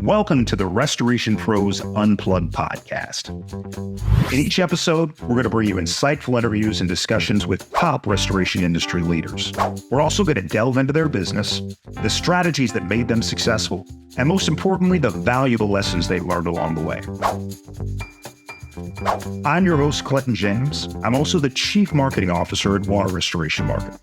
Welcome to the Restoration Pros Unplugged Podcast. In each episode, we're going to bring you insightful interviews and discussions with top restoration industry leaders. We're also going to delve into their business, the strategies that made them successful, and most importantly, the valuable lessons they learned along the way. I'm your host, Clinton James. I'm also the Chief Marketing Officer at Water Restoration Marketing.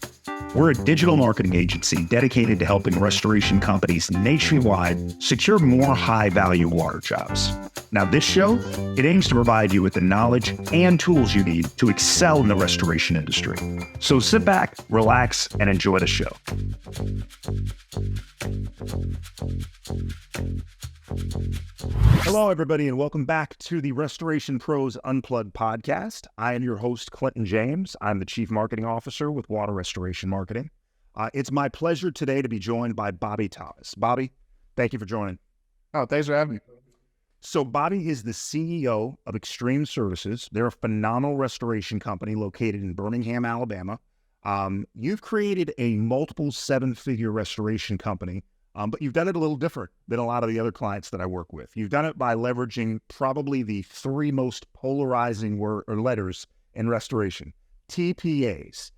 We're a digital marketing agency dedicated to helping restoration companies nationwide secure more high-value water jobs. Now, this show, it aims to provide you with the knowledge and tools you need to excel in the restoration industry. So sit back, relax, and enjoy the show. Hello, everybody, and welcome back to the Restoration Pros Unplugged Podcast. I am your host, Clinton James. I'm the Chief Marketing Officer with Water Restoration Marketing. It's my pleasure today to be joined by Bobby Thomas. Bobby, thank you for joining. Oh, thanks for having me. So Bobby is the CEO of Extreme Services. They're a phenomenal restoration company located in Birmingham, Alabama. You've created a multiple seven-figure restoration company, but you've done it a little different than a lot of the other clients that I work with. You've done it by leveraging probably the three most polarizing letters in restoration, TPAs.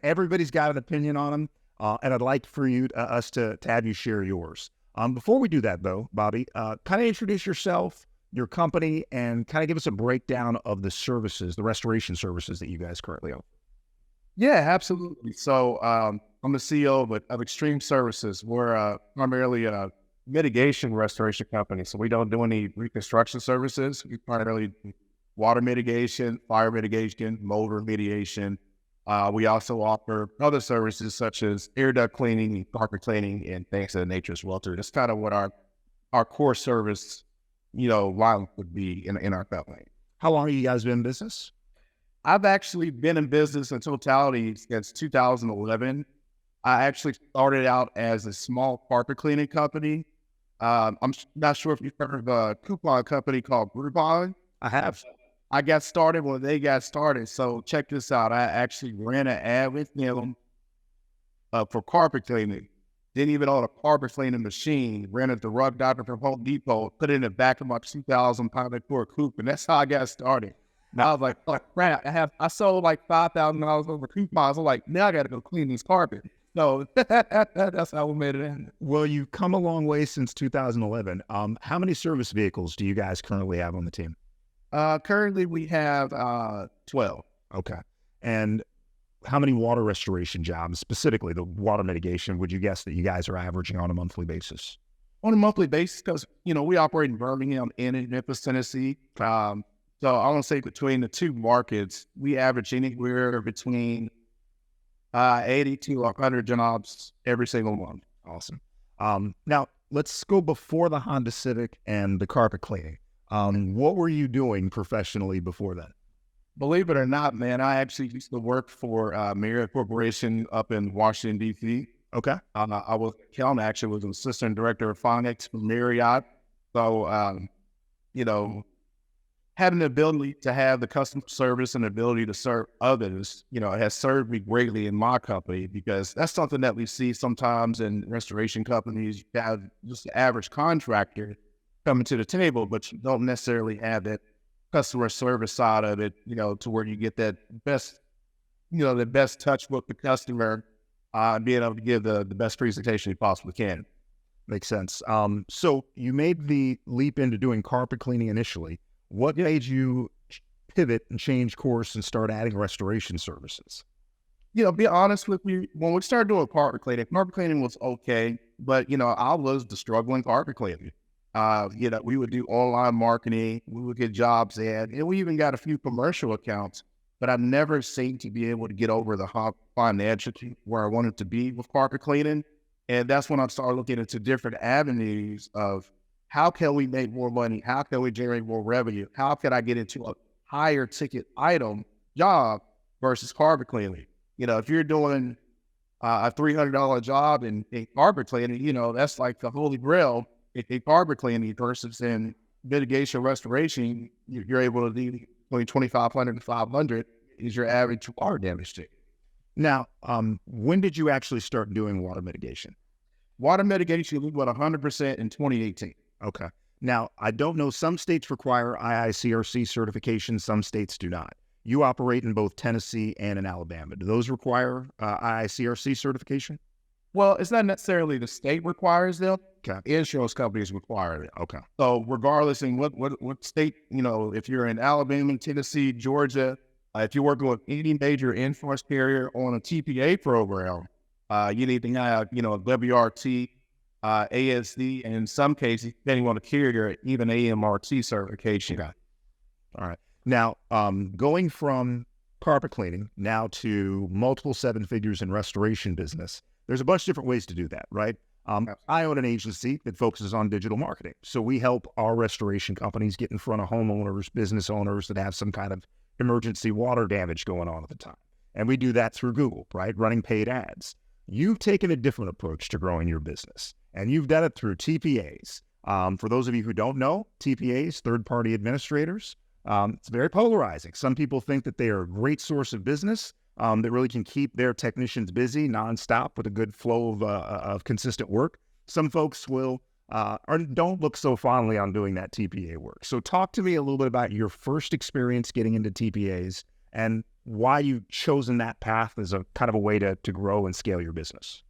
Everybody's got an opinion on them, and I'd like for us to have you share yours. Before we do that, though, Bobby, kind of introduce yourself, your company, and kind of give us a breakdown of the services, the restoration services that you guys currently offer. Yeah, absolutely. So I'm the CEO of Extreme Services. We're primarily a mitigation restoration company. So we don't do any reconstruction services. We primarily do water mitigation, fire mitigation, motor mitigation. We also offer other services such as air duct cleaning, carpet cleaning, and things of that nature as well too. That's kind of what our core service, line would be in our company. How long have you guys been in business? I've actually been in business in totality since 2011. I actually started out as a small carpet cleaning company. I'm not sure if you've heard of a coupon company called Groupon. I have. I got started when they got started. So check this out. I actually ran an ad with them for carpet cleaning. Didn't even own a carpet cleaning machine. Rented the rug doctor from Home Depot. Put it in the back of my 2,000-pound Ford coupe, and that's how I got started. Now I was like, oh crap! I sold like $5,000 over coupons. I'm like, now I got to go clean these carpets. So that's how we made it in. Well, you've come a long way since 2011. How many service vehicles do you guys currently have on the team? Currently we have 12. Okay. And how many water restoration jobs, specifically the water mitigation, would you guess that you guys are averaging on a monthly basis? On a monthly basis, because, we operate in Birmingham and in Memphis, Tennessee. So I want to say between the two markets, we average anywhere between 80 to 100 jobs every single month. Awesome. Now, let's go before the Honda Civic and the carpet cleaning. What were you doing professionally before that? Believe it or not, man, I actually used to work for Marriott Corporation up in Washington, D.C. Okay. I was actually was an assistant director of finance for Marriott. So, having the ability to have the customer service and the ability to serve others, it has served me greatly in my company, because that's something that we see sometimes in restoration companies. You have just the average contractor coming to the table, but you don't necessarily have that customer service side of it, to where you get that best, the best touch with the customer, and being able to give the best presentation you possibly can. Makes sense. So you made the leap into doing carpet cleaning initially. What made you pivot and change course and start adding restoration services? Be honest with you, when we started doing carpet cleaning was okay, but, I was the struggling carpet cleaner. We would do online marketing, we would get jobs in, and we even got a few commercial accounts, but I never seemed to be able to get over the hump financially where I wanted to be with carpet cleaning. And that's when I started looking into different avenues of how can we make more money? How can we generate more revenue? How can I get into a higher ticket item job versus carpet cleaning? If you're doing a $300 job in carpet cleaning, that's like the holy grail. In carpet cleaning versus in mitigation restoration, you're able to do between $2,500 and $500 is your average water damage ticket. Now, when did you actually start doing water mitigation? Water mitigation, we went 100% in 2018. Okay. Now, I don't know, some states require IICRC certification, some states do not. You operate in both Tennessee and in Alabama. Do those require IICRC certification? Well, it's not necessarily the state requires them. Okay. Insurance companies require it. Okay. So regardless in what state, if you're in Alabama, Tennessee, Georgia, if you're working with any major insurance carrier on a TPA program, you need to have, a WRT, ASD, and in some cases, depending on the carrier, even AMRT certification. Okay. All right. Now, going from carpet cleaning now to multiple seven figures in restoration business, there's a bunch of different ways to do that, right? I own an agency that focuses on digital marketing. So we help our restoration companies get in front of homeowners, business owners that have some kind of emergency water damage going on at the time. And we do that through Google, right? Running paid ads. You've taken a different approach to growing your business, and you've done it through TPAs. For those of you who don't know, TPAs, third-party administrators, it's very polarizing. Some people think that they are a great source of business that really can keep their technicians busy nonstop with a good flow of consistent work. Some folks will or don't look so fondly on doing that TPA work. So talk to me a little bit about your first experience getting into TPAs and why you've chosen that path as a kind of a way to grow and scale your business.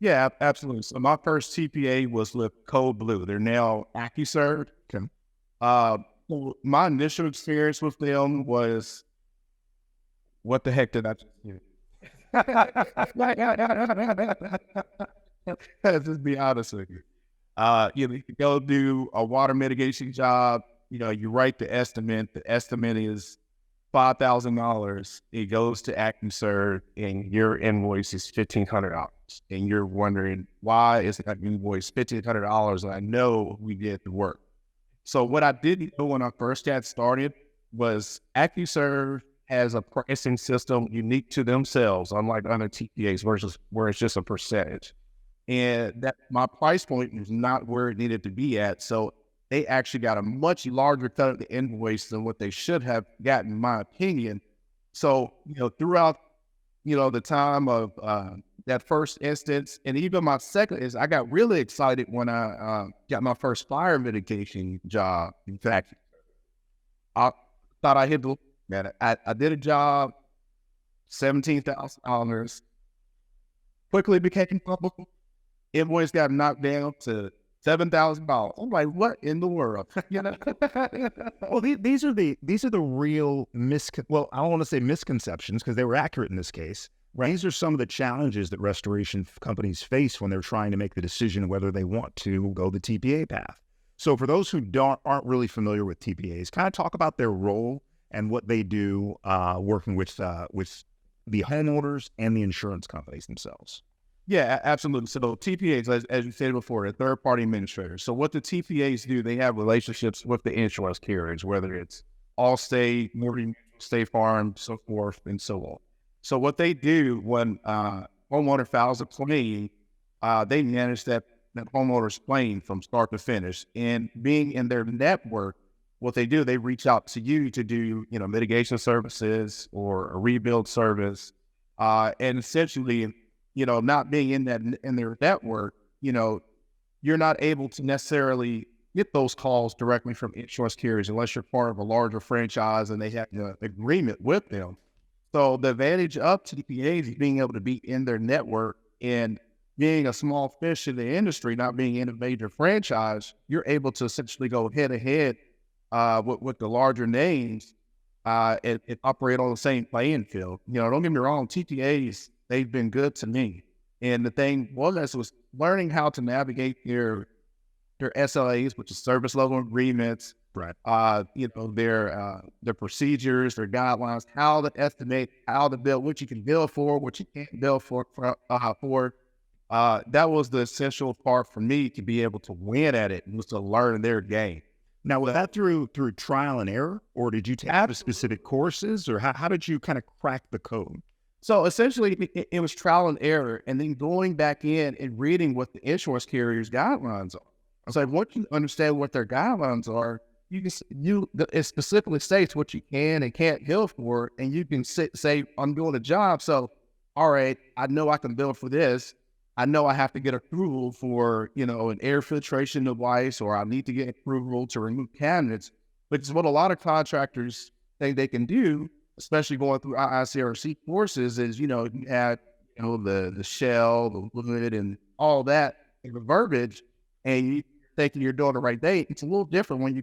Yeah, absolutely. So my first TPA was with Code Blue. They're now AccuServe. Okay. So my initial experience with them was, what the heck did I just do? Just be honest with you. You go do a water mitigation job. You write the estimate. The estimate is $5,000. It goes to AccuServe, and your invoice is $1,500. And you're wondering, why is that invoice $1,500? And I know we did the work. So what I didn't know when I first got started was AccuServe has a pricing system unique to themselves, unlike other TPAs, where it's just a percentage. And that my price point was not where it needed to be at. So they actually got a much larger cut of the invoice than what they should have gotten, in my opinion. So, throughout, the time of that first instance, and even my second is, I got really excited when I got my first fire mitigation job. In fact, I thought I hit the, man, I did a job, $17,000, quickly became public. Invoice got knocked down to $7,000. I'm like, what in the world? Well, these are the real well, I don't want to say misconceptions because they were accurate in this case. Right. These are some of the challenges that restoration companies face when they're trying to make the decision whether they want to go the TPA path. So for those who aren't really familiar with TPAs, kind of talk about their role and what they do working with the homeowners and the insurance companies themselves. Yeah, absolutely. So TPAs, as you said before, are third-party administrators. So what the TPAs do, they have relationships with the insurance carriers, whether it's Allstate, Morgan, State Farm, so forth, and so on. So what they do when homeowner files a claim, they manage that homeowner's claim from start to finish. And being in their network, what they do, they reach out to you to do, mitigation services or a rebuild service, and essentially, not being in their network, you're not able to necessarily get those calls directly from insurance carriers unless you're part of a larger franchise and they have an agreement with them. So the advantage of TPAs is being able to be in their network, and being a small fish in the industry, not being in a major franchise, you're able to essentially go head to head with the larger names and operate on the same playing field. Don't get me wrong, TPAs, they've been good to me. And the thing was learning how to navigate their SLAs, which is service level agreements, right? Their procedures, their guidelines, how to estimate, how to bill, what you can bill for, what you can't bill for. That was the essential part for me to be able to win at it, was to learn their game. Now, was that through trial and error, or did you take specific courses, or how did you kind of crack the code? So essentially, it was trial and error, and then going back in and reading what the insurance carriers' guidelines are. So once you understand what their guidelines are, it specifically states what you can and can't bill for, and you can say, I'm doing a job, so all right, I know I can bill for this. I know I have to get approval for, an air filtration device, or I need to get approval to remove cabinets, which is what a lot of contractors think they can do, especially going through IICRC courses, is, you add, the shell, the wood, and all that, and the verbiage, and you thinking you're doing the right thing. It's a little different when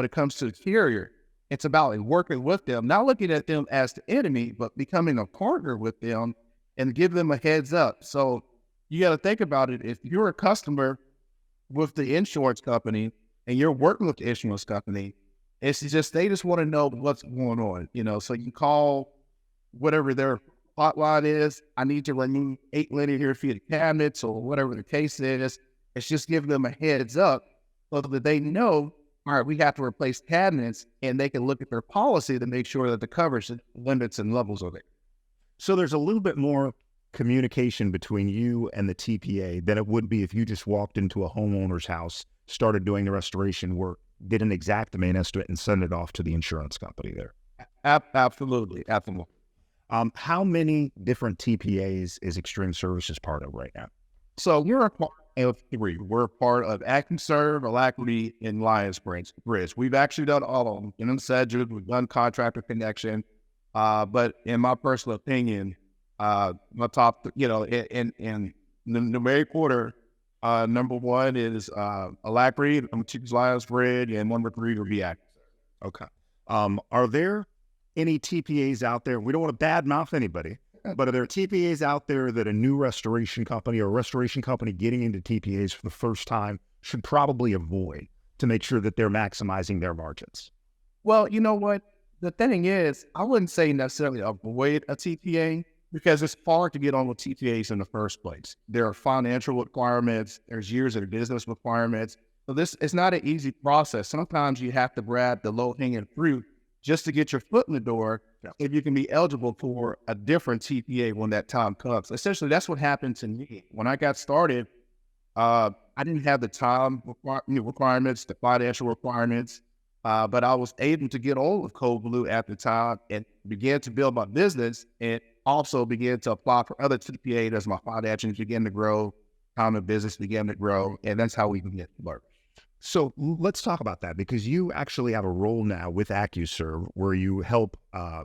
it comes to the carrier. It's about working with them, not looking at them as the enemy, but becoming a partner with them and give them a heads up. So you got to think about it. If you're a customer with the insurance company and you're working with the insurance company, it's just, they just want to know what's going on, so you call whatever their hotline is. I need to remove 8 linear feet of cabinets, or whatever the case is. It's just giving them a heads up so that they know, all right, we have to replace cabinets, and they can look at their policy to make sure that the coverage limits and levels are there. So there's a little bit more communication between you and the TPA than it would be if you just walked into a homeowner's house, started doing the restoration work, did an exact main estimate, and send it off to the insurance company there. Absolutely. How many different TPAs is Extreme Services part of right now? So we're a part of 3. We're a part of ActionServe, Alacrity, and Lions Bridge. We've actually done all of them. In Sedgwick, we've done Contractor Connection. But in my personal opinion, my top, in the numeric order, number 1 is Alacrity, number 2 is Lions Bridge, and number 3 will be ActionServe. Okay. Are there any TPAs out there? We don't want to badmouth anybody, but are there TPAs out there that a new restoration company or a restoration company getting into TPAs for the first time should probably avoid to make sure that they're maximizing their margins? Well, you know what? The thing is, I wouldn't say necessarily avoid a TPA, because it's hard to get on with TPAs in the first place. There are financial requirements. There's years of business requirements. So this is not an easy process. Sometimes you have to grab the low-hanging fruit just to get your foot in the door, if you can be eligible for a different TPA when that time comes. Essentially, that's what happened to me. When I got started, I didn't have the time requirements, the financial requirements, but I was able to get on with Cold Blue at the time and began to build my business, and also began to apply for other TPAs as my financials began to grow, time of business began to grow, and that's how we began to work. So let's talk about that, because you actually have a role now with AccuServe where you help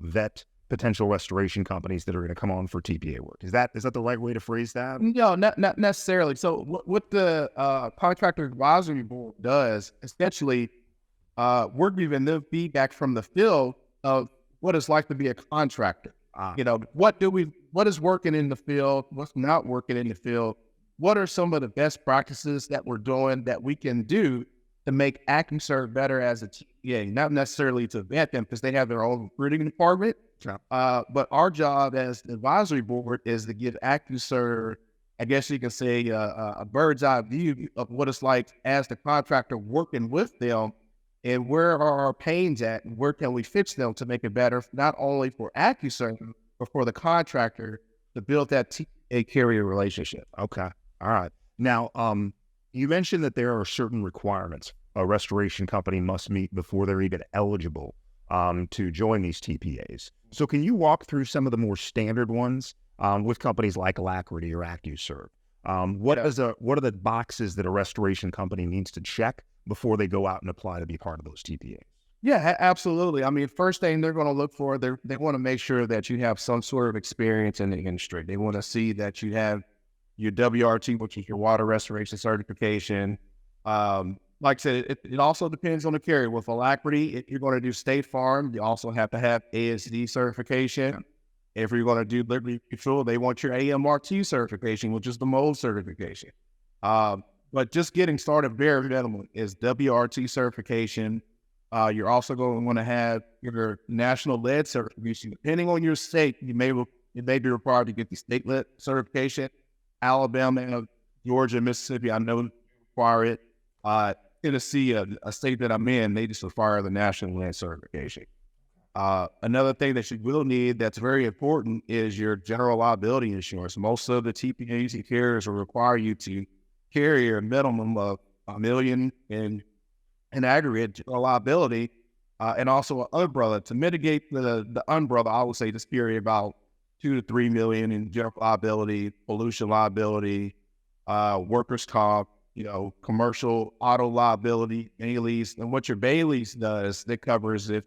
vet potential restoration companies that are going to come on for TPA work. Is that the right way to phrase that? No, not necessarily. So what the Contractor Advisory Board does, essentially, we're giving them feedback from the field of what it's like to be a contractor. What is working in the field? What's not working in the field? What are some of the best practices that we're doing that we can do to make AccuServe better as a TPA? Not necessarily to vet them, because they have their own recruiting department. But our job as the advisory board is to give AccuServe, I guess you can say, a bird's eye view of what it's like as the contractor working with them, and where are our pains at, and where can we fix them to make it better, not only for AccuServe, but for the contractor to build that TPA carrier relationship. Okay. All right. Now, you mentioned that there are certain requirements a restoration company must meet before they're even eligible to join these TPAs. So can you walk through some of the more standard ones with companies like Alacrity or AccuServe? What are the boxes that a restoration company needs to check before they go out and apply to be part of those TPAs? Yeah, absolutely. I mean, first thing they're going to look for, they want to make sure that you have some sort of experience in the industry. They want to see that you have your WRT, which is your water restoration certification. Like I said, it also depends on the carrier. With Alacrity, if you're going to do State Farm, you also have to have ASD certification. If you're going to do Liberty Mutual, they want your AMRT certification, which is the mold certification. But just getting started, very minimum is WRT certification. You're also going to want to have your national lead certification. Depending on your state, you may be required to get the state lead certification. Alabama, Georgia, Mississippi, I know require it. Tennessee, a state that I'm in, they just require the national lead certification. Another thing that you will need that's very important is your general liability insurance. Most of the TPAs and carriers will require you to carry a minimum of $1 million in aggregate general liability, and also an umbrella. To mitigate the umbrella, I would say just carry about 2 to 3 million in general liability, pollution liability, workers' comp, commercial auto liability, Bailey's. And what your Bailey's does, that covers if,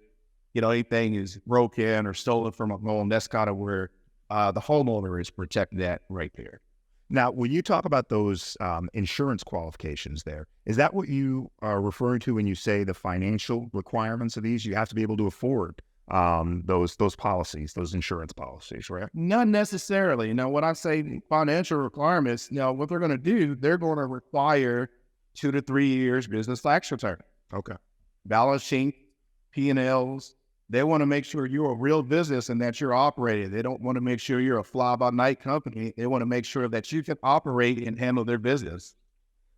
anything is broken or stolen from a home. That's kind of where the homeowner is protecting that right there. Now, when you talk about those insurance qualifications there, is that what you are referring to when you say the financial requirements of these? You have to be able to afford those policies, those insurance policies, right? Not necessarily. Now, when I say financial requirements, what they're going to do, they're going to require 2 to 3 years business tax return. Okay. Balance sheet, P&Ls. They want to make sure you're a real business and that you're operating. They don't want to make sure you're a fly-by-night company. They want to make sure that you can operate and handle their business.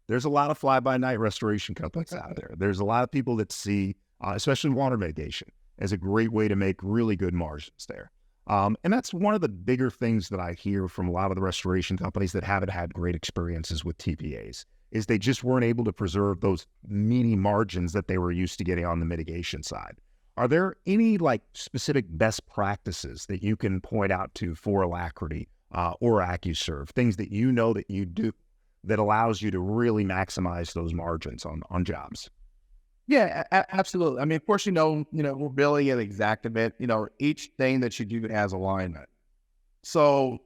There's a lot of fly-by-night restoration companies out there. There's a lot of people that see, especially water mitigation, as a great way to make really good margins there. And that's one of the bigger things that I hear from a lot of the restoration companies that haven't had great experiences with TPAs, is they just weren't able to preserve those meaty margins that they were used to getting on the mitigation side. Are there any specific best practices that you can point out to for Alacrity or AccuServe, things that that you do that allows you to really maximize those margins on jobs? Yeah, absolutely. I mean, of course, we're billing at Exactament. Each thing that you do has alignment. So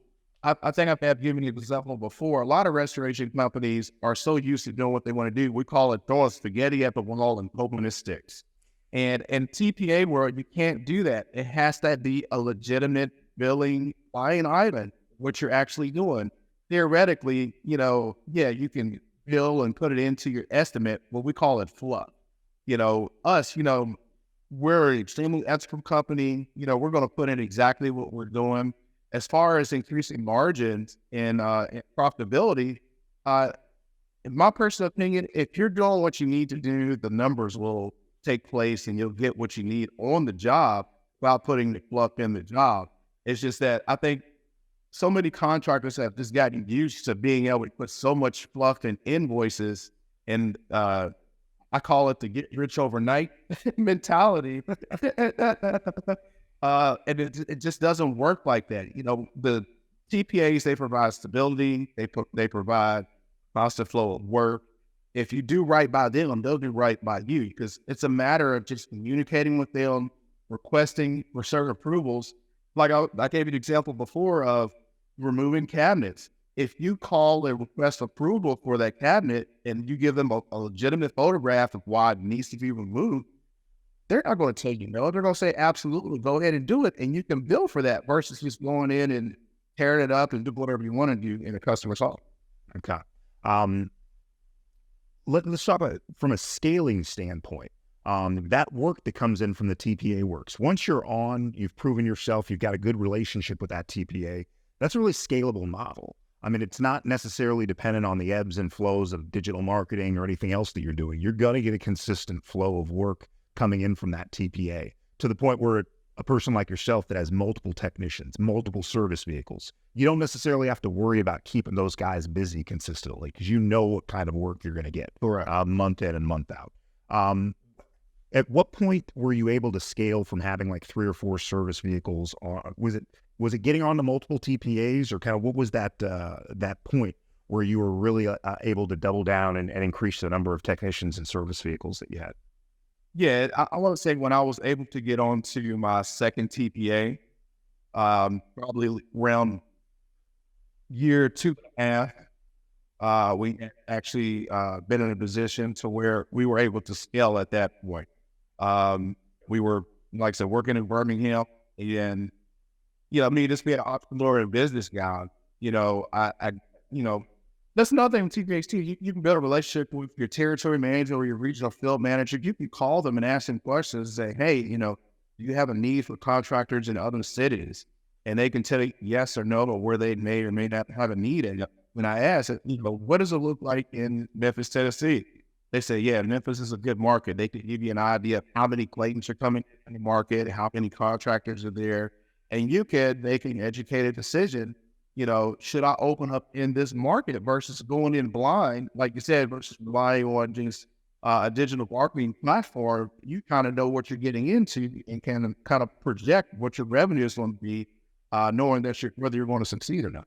I think I've given you an example before. A lot of restoration companies are so used to doing what they want to do. We call it throwing spaghetti at the wall and hoping it sticks. And in TPA world, you can't do that. It has to be a legitimate billing line item, what you're actually doing. Theoretically, you can bill and put it into your estimate, but we call it fluff. We're an extremely ethical company. We're going to put in exactly what we're doing. As far as increasing margins and profitability, in my personal opinion, if you're doing what you need to do, the numbers will take place and you'll get what you need on the job without putting the fluff in the job. It's just that I think so many contractors have just gotten used to being able to put so much fluff in invoices, and I call it the get rich overnight mentality. And it just doesn't work like that. The TPAs, they provide stability, they provide constant flow of work. If you do right by them, they'll do right by you, because it's a matter of just communicating with them, requesting for certain approvals. Like I gave you the example before of removing cabinets. If you call and request approval for that cabinet and you give them a legitimate photograph of why it needs to be removed, they're not going to tell you no. They're going to say, absolutely, go ahead and do it. And you can bill for that versus just going in and tearing it up and do whatever you want to do in a customer's home. Okay. Let's talk about it from a scaling standpoint. That work that comes in from the TPA works. Once you're on, you've proven yourself, you've got a good relationship with that TPA. That's a really scalable model. I mean, it's not necessarily dependent on the ebbs and flows of digital marketing or anything else that you're doing. You're going to get a consistent flow of work coming in from that TPA to the point where a person like yourself that has multiple technicians, multiple service vehicles, you don't necessarily have to worry about keeping those guys busy consistently because you know what kind of work you're going to get month in and month out. At what point were you able to scale from having 3 or 4 service vehicles? Was it getting on to multiple TPAs, or kind of what was that point where you were really able to double down and increase the number of technicians and service vehicles that you had? Yeah, I want to say when I was able to get onto my second TPA, probably around year 2.5, we actually been in a position to where we were able to scale at that point. We were, like I said, working in Birmingham, and me just being an entrepreneur and business guy, that's another thing with TPAs too. You can build a relationship with your territory manager or your regional field manager. You can call them and ask them questions and say, hey, do you have a need for contractors in other cities? And they can tell you yes or no, or where they may or may not have a need. And when I ask, what does it look like in Memphis, Tennessee? They say, yeah, Memphis is a good market. They can give you an idea of how many Claytons are coming in the market, how many contractors are there. And you can make an educated decision, should I open up in this market versus going in blind, like you said, versus relying on just a digital marketing platform. You kind of know what you're getting into and can kind of project what your revenue is going to be. knowing that whether you're going to succeed or not.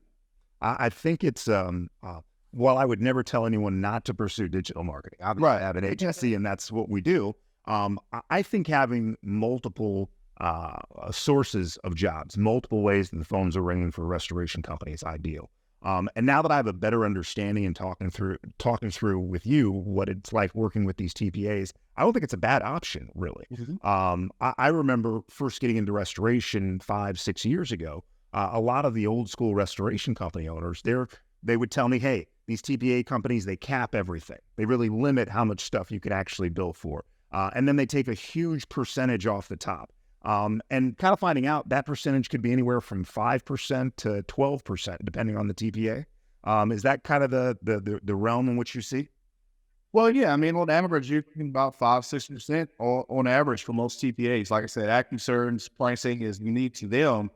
I think it's, while I would never tell anyone not to pursue digital marketing, obviously I have an agency and that's what we do. I think having multiple sources of jobs, multiple ways that the phones are ringing for a restoration company is ideal. And now that I have a better understanding and talking through with you what it's like working with these TPAs, I don't think it's a bad option, really. I remember first getting into restoration 5-6 years ago. A lot of the old school restoration company owners, they would tell me, hey, these TPA companies, they cap everything. They really limit how much stuff you can actually bill for. And then they take a huge percentage off the top. And kind of finding out that percentage could be anywhere from 5% to 12%, depending on the TPA. Is that kind of the realm in which you see? Well, yeah, I mean, on average, you're talking about 5-6% on average for most TPAs. Like I said, AccuCern's pricing is unique to them.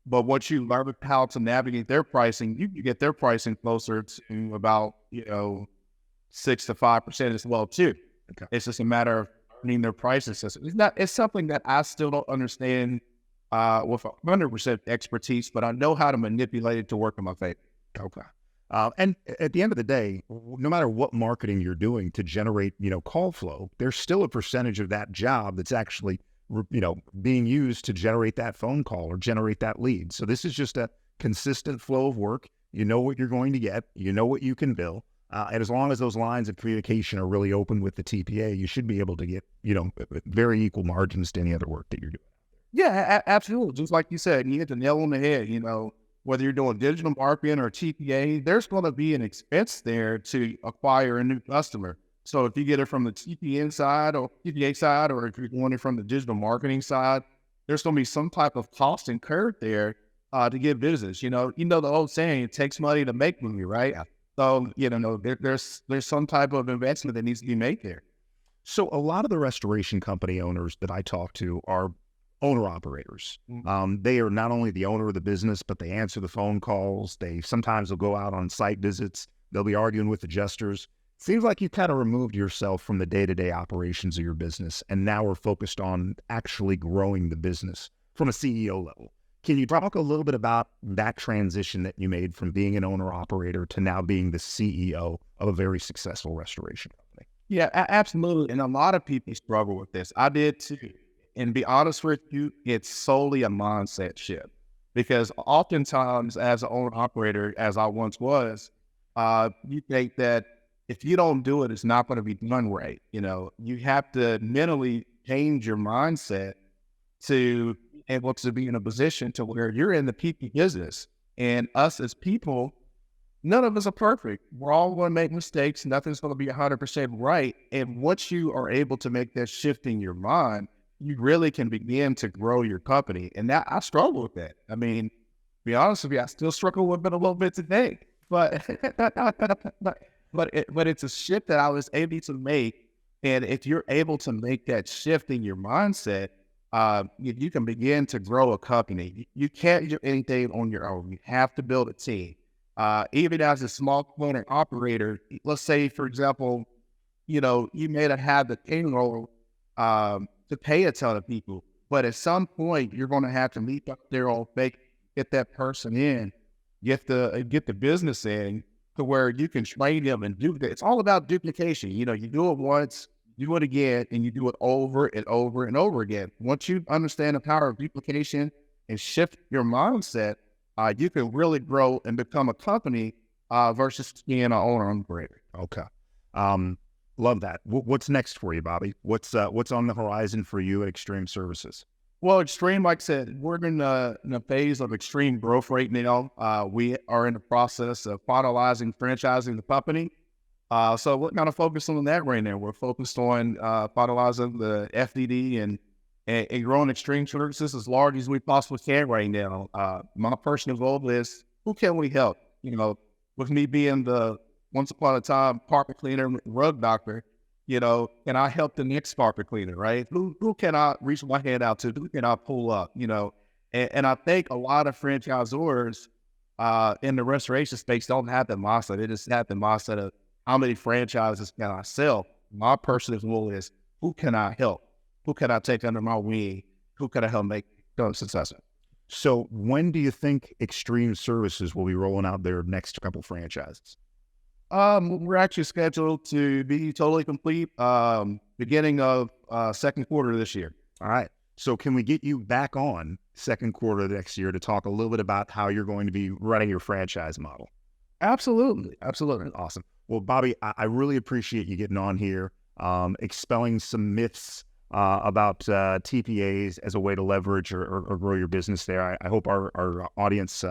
But once you learn how to navigate their pricing, you get their pricing closer to about, 6 to 5% as well, too. Okay. It's just a matter of learning their pricing system. It's something that I still don't understand with 100% expertise, but I know how to manipulate it to work in my favor. Okay. And at the end of the day, no matter what marketing you're doing to generate, call flow, there's still a percentage of that job that's actually, being used to generate that phone call or generate that lead. So this is just a consistent flow of work. You know what you're going to get. You know what you can bill. And as long as those lines of communication are really open with the TPA, you should be able to get, very equal margins to any other work that you're doing. Yeah, absolutely. Just like you said, you hit the nail on the head, whether you're doing digital marketing or TPA, there's going to be an expense there to acquire a new customer. So if you get it from the TPA side, or if you're doing it from the digital marketing side, there's going to be some type of cost incurred there to get business. The old saying, it takes money to make money, right? Yeah. So, there's some type of investment that needs to be made there. So a lot of the restoration company owners that I talk to are owner-operators. They are not only the owner of the business, but they answer the phone calls. They sometimes will go out on site visits. They'll be arguing with adjusters. Seems like you kind of removed yourself from the day-to-day operations of your business, and now we're focused on actually growing the business from a CEO level. Can you talk a little bit about that transition that you made from being an owner-operator to now being the CEO of a very successful restoration company? Yeah, absolutely. And a lot of people struggle with this. I did too. And to be honest with you, it's solely a mindset shift. Because oftentimes as an owner-operator, as I once was, you think that if you don't do it, it's not going to be done right. You have to mentally change your mindset to be able to be in a position to where you're in the people business. And us as people, none of us are perfect. We're all going to make mistakes. Nothing's going to be 100% right. And once you are able to make that shift in your mind, you really can begin to grow your company. And that I struggle with that. I mean, to be honest with you, I still struggle with it a little bit today. But but it's a shift that I was able to make. And if you're able to make that shift in your mindset, you can begin to grow a company. You can't do anything on your own. You have to build a team. Even as a small component operator, let's say, for example, you may not have the payroll to pay a ton of people, but at some point you're going to have to leap up there on get that person in, get the business in to where you can train them and do that. It's all about duplication. You do it once, do it again, and you do it over and over and over again. Once you understand the power of duplication and shift your mindset, you can really grow and become a company versus being an owner-operator. Okay. Love that. What's next for you, Bobby? What's on the horizon for you at Extreme Services? Well, Extreme, like I said, we're in a phase of extreme growth right now. We are in the process of finalizing franchising the company. So we're kind of focused on that right now. We're focused on finalizing the FDD and growing Extreme Services as large as we possibly can right now. My personal goal is, who can we help? With me being the once upon a time carpet cleaner, rug doctor, can I help the next carpet cleaner, right? Who can I reach my hand out to? Who can I pull up, And I think a lot of franchisors in the restoration space don't have that mindset. They just have the mindset of how many franchises can I sell? My personal goal is, who can I help? Who can I take under my wing? Who can I help make them successful? So when do you think Extreme Services will be rolling out their next couple franchises? We're actually scheduled to be totally complete beginning of second quarter this year. All right. So can we get you back on second quarter of next year to talk a little bit about how you're going to be running your franchise model? Absolutely. Awesome. Well, Bobby, I really appreciate you getting on here, expelling some myths about TPAs as a way to leverage or grow your business there. I hope our audience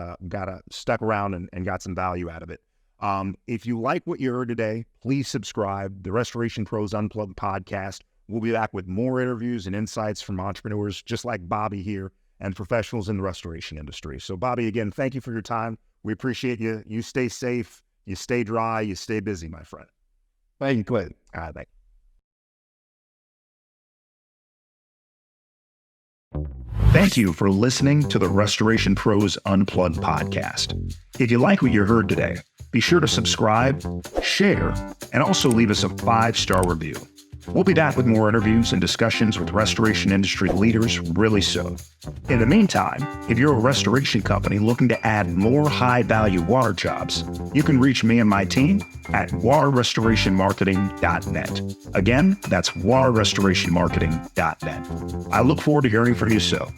stuck around and got some value out of it. If you like what you heard today, please subscribe. The Restoration Pros Unplugged Podcast. We'll be back with more interviews and insights from entrepreneurs just like Bobby here and professionals in the restoration industry. So, Bobby, again, thank you for your time. We appreciate you. You stay safe, you stay dry, you stay busy, my friend. Thank you, Clinton. All right, thank you. Thank you for listening to the Restoration Pros Unplugged Podcast. If you like what you heard today, be sure to subscribe, share, and also leave us a 5-star review. We'll be back with more interviews and discussions with restoration industry leaders really soon. In the meantime, if you're a restoration company looking to add more high-value water jobs, you can reach me and my team at waterrestorationmarketing.net. Again, that's waterrestorationmarketing.net. I look forward to hearing from you soon.